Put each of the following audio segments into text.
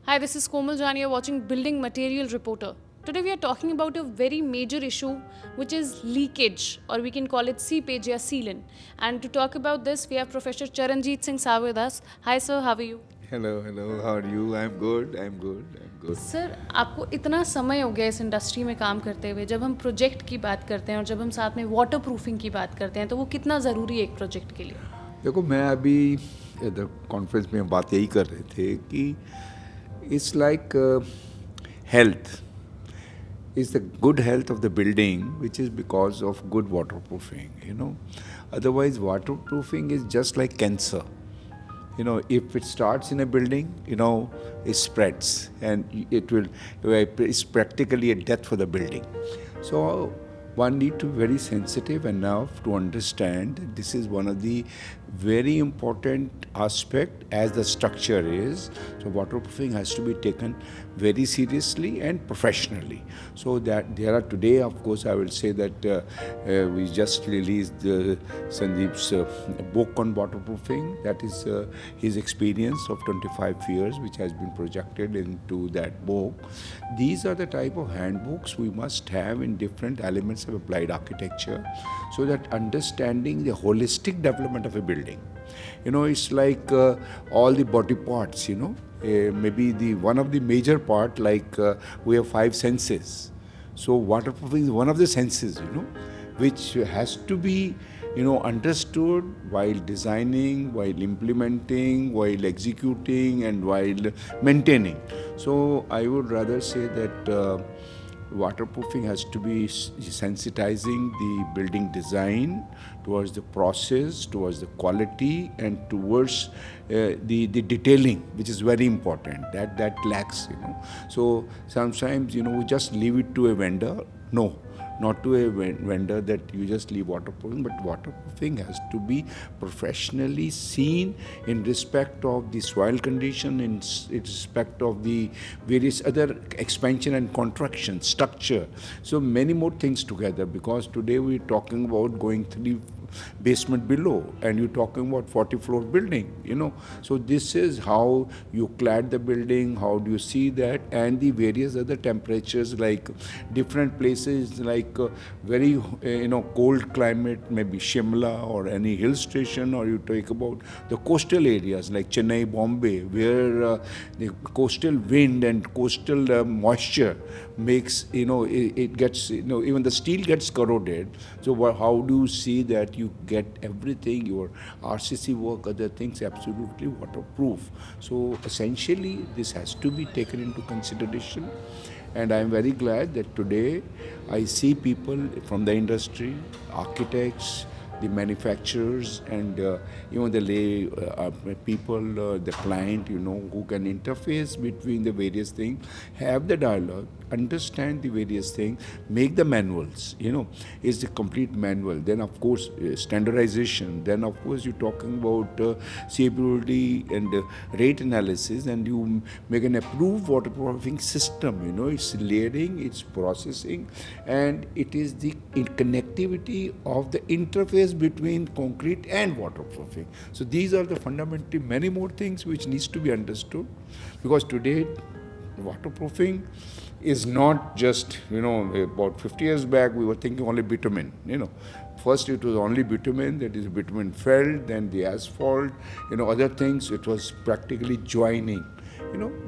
Hi, this is 𝐂𝐨𝐧𝐭 and you're watching Building Material Reporter. Today we are talking about a very major issue which is leakage, or we can call it seepage or sealant. And to talk about this, we have Professor Charanjit Shah with us. Hi sir, how are you? Hello, how are you? I'm good. Sir, आपको इतना समय हो गया इस industry में काम करते हुए, जब हम प्रोजेक्ट की बात करते हैं और जब हम साथ में वाटर प्रूफिंग की बात करते हैं, तो वो कितना ज़रूरी है एक प्रोजेक्ट के लिए? देखो, मैं अभी इधर कॉन्फ्रेंस में बात यही कर रहे थे कि it's like health is the good health of the building, which is because of good waterproofing. Otherwise, waterproofing is just like cancer. If it starts in a building, it spreads and it's practically a death for the building. So one need to be very sensitive enough to understand that this is one of the very important aspect as the structure is. So waterproofing has to be taken very seriously and professionally. So that there are today, of course, I will say that we just released Sandeep's book on waterproofing. That is his experience of 25 years, which has been projected into that book. These are the type of handbooks we must have in different elements of applied architecture, so that understanding the holistic development of a building. It's like all the body parts. Maybe the one of the major part, like we have 5 senses. So waterproofing is one of the senses, which has to be understood while designing, while implementing, while executing, and while maintaining. So I would rather say that waterproofing has to be sensitizing the building design towards the process, towards the quality, and towards the detailing, which is very important. That lacks. So sometimes we just leave it to a vendor. No, not to a vendor that you just leave waterproofing, but waterproofing has to be professionally seen in respect of the soil condition, in respect of the various other expansion and contraction, structure. So many more things together, because today we're talking about going 3 basement below, and you're talking about 40-floor building. So this is how you clad the building, how do you see that, and the various other temperatures, like different places, like very cold climate, maybe Shimla or any hill station, or you talk about the coastal areas like Chennai, Bombay, where the coastal wind and coastal moisture makes, it gets, even the steel gets corroded. So how do you see that you get everything, your RCC work, other things, absolutely waterproof? So essentially this has to be taken into consideration. And I am very glad that today I see people from the industry, architects, the manufacturers, and even the lay people, the client, who can interface between the various things, have the dialogue, understand the various things, make the manuals. It's the complete manual. Then of course standardization. Then of course you're talking about capability and rate analysis, and you make an approved waterproofing system. It's layering, it's processing, and it is the connectivity of the interface between concrete and waterproofing. So these are the fundamentally many more things which needs to be understood, because today waterproofing is not just, about 50 years back we were thinking only bitumen. First it was only bitumen, that is bitumen felt, then the asphalt, other things. It was practically joining.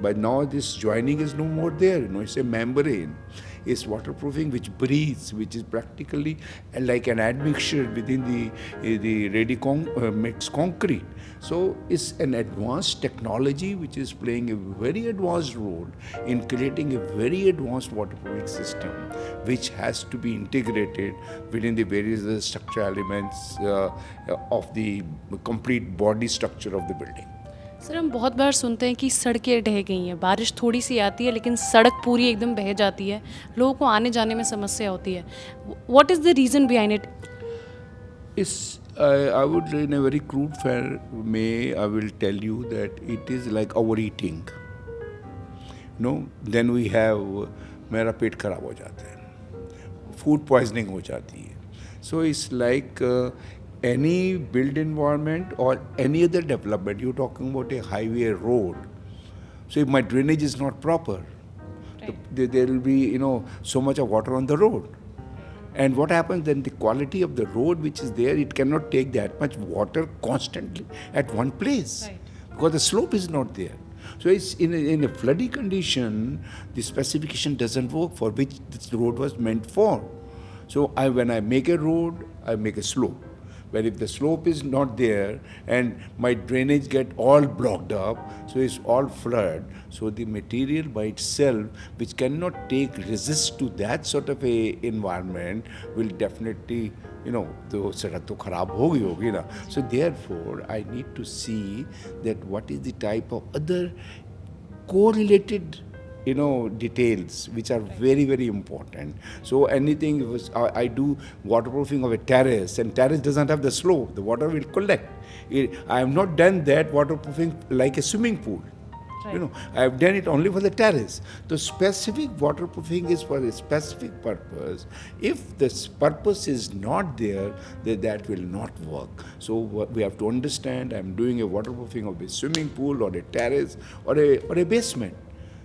But now this joining is no more there. It's a membrane. It's waterproofing which breathes, which is practically like an admixture within the ready mixed concrete. So it's an advanced technology which is playing a very advanced role in creating a very advanced waterproofing system, which has to be integrated within the various structural elements of the complete body structure of the building. Sir, हम बहुत बार सुनते हैं कि सड़कें ढह गई हैं, बारिश थोड़ी सी आती है लेकिन सड़क पूरी एकदम बह जाती है, लोगों को आने जाने में समस्या होती है. What is the reason behind it? Is I would, in a very crude way, I will tell you that it is like overeating. Then we have मेरा पेट खराब हो जाता है, फूड पॉइजनिंग हो जाती है. So it's like any built environment or any other development. You're talking about a highway road. So if my drainage is not proper, there will be, so much of water on the road. And what happens then, the quality of the road which is there, it cannot take that much water constantly at one place. Right. Because the slope is not there. So it's in a floody condition, the specification doesn't work for which this road was meant for. So when I make a road, I make a slope. But if the slope is not there and my drainage get all blocked up, so it's all flood. So the material by itself, which cannot resist to that sort of a environment, will definitely, तो सड़क तो खराब होगी ना. So therefore, I need to see that what is the type of other correlated details which are very, very important. So anything, I do waterproofing of a terrace, and terrace doesn't have the slope, the water will collect. I have not done that waterproofing like a swimming pool. Right. I have done it only for the terrace. The specific waterproofing is for a specific purpose. If this purpose is not there, then that will not work. So we have to understand, I am doing a waterproofing of a swimming pool or a terrace or a basement.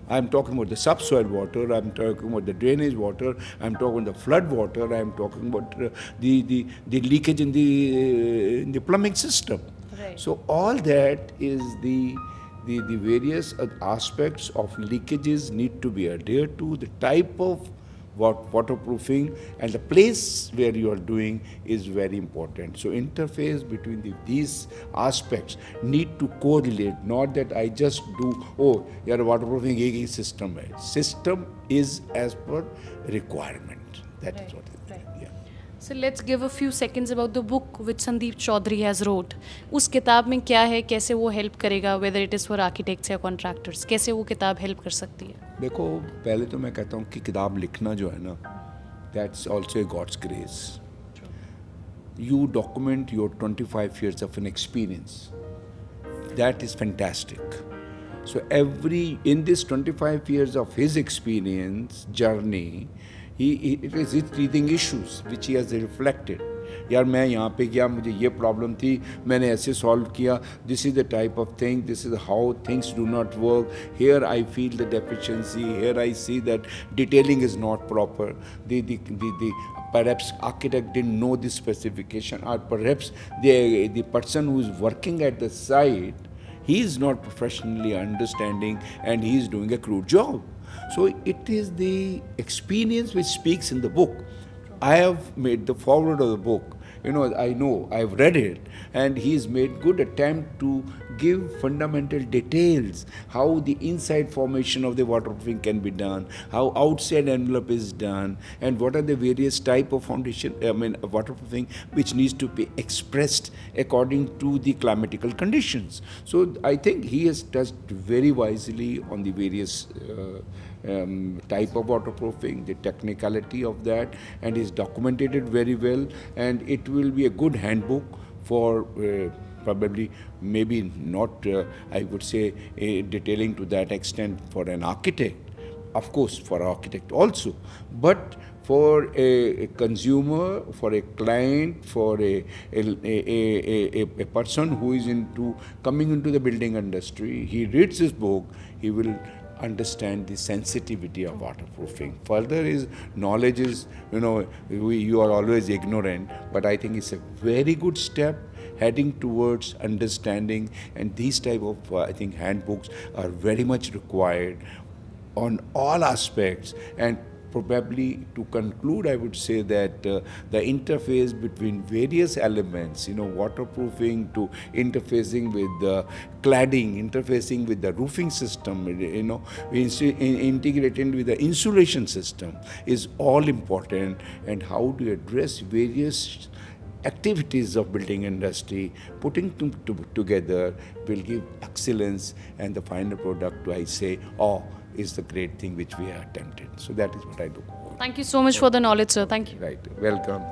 I'm talking about the subsoil water, I'm talking about the drainage water, I'm talking about the flood water, I'm talking about the leakage in the plumbing system. Right. So all that is the various aspects of leakages need to be adhered to, the type of waterproofing and the place where you are doing is very important. So interface between these aspects need to correlate, not that I just do, waterproofing एक system है. System is as per requirement. That is what it is. Yeah. So let's give a few seconds about the book which Sandeep Chaudhary has wrote. उस किताब में क्या है, कैसे वो help करेगा, whether it is for architects या contractors, कैसे वो किताब help कर सकती है? देखो, पहले तो मैं कहता हूँ कि किताब लिखना जो है ना, that's also a God's grace. You document your 25 years of an experience. That is fantastic. So in this 25 years of his experience, journey, it is his breathing issues which he has reflected. यार मैं यहाँ पे गया, मुझे ये problem थी, मैंने ऐसे सॉल्व किया, this is the type of thing, this is how things do not work, here I feel the deficiency, here I see that detailing is not proper, perhaps architect didn't know this specification, or perhaps the person who is working at the site, he is not professionally understanding and he is doing a crude job. So it is the experience which speaks in the book. I have made the foreword of the book. I know, I've read it, and he's made good attempt to give fundamental details, how the inside formation of the waterproofing can be done, how outside envelope is done, and what are the various type of waterproofing which needs to be expressed according to the climatical conditions. So I think he has touched very wisely on the various type of waterproofing, the technicality of that, and is documented it very well, and it will be a good handbook for probably maybe not, I would say, detailing to that extent for an architect, of course for an architect also, but for a consumer, for a client, for a person who is coming into the building industry, he reads this book, he will understand the sensitivity of waterproofing. Further is knowledge is, you are always ignorant, but I think it's a very good step heading towards understanding, and these type of, I think, handbooks are very much required on all aspects. And probably to conclude, I would say that the interface between various elements, waterproofing to interfacing with the cladding, interfacing with the roofing system, integrating with the insulation system is all important, and how to address various activities of building industry, putting together will give excellence, and the final product, I say, is the great thing which we have attempted. So that is what I do. Thank you so much for the knowledge, sir. Thank you. Right. Welcome.